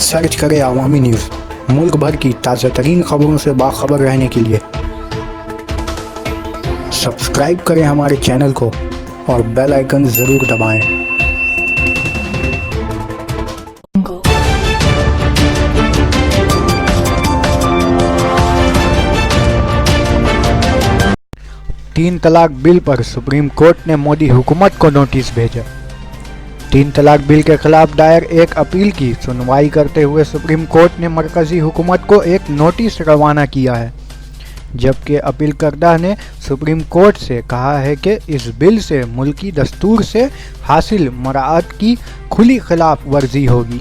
Search करें अवामी news. मुल्क भर की ताज़ा तरीन खबरों से बाखबर रहने के लिए सब्सक्राइब करें हमारे चैनल को और बेल आइकन ज़रूर दबाएं। 3 तलाक बिल पर सुप्रीम कोर्ट ने मोदी हुकूमत को नोटिस भेजा। 3 तलाक बिल के खिलाफ दायर एक अपील की सुनवाई करते हुए सुप्रीम कोर्ट ने मरकजी हुकूमत को एक नोटिस रवाना किया है, जबकि अपीलकर्ता ने सुप्रीम कोर्ट से कहा है कि इस बिल से मुल्की दस्तूर से हासिल मराआत की खुली खिलाफ वर्जी होगी।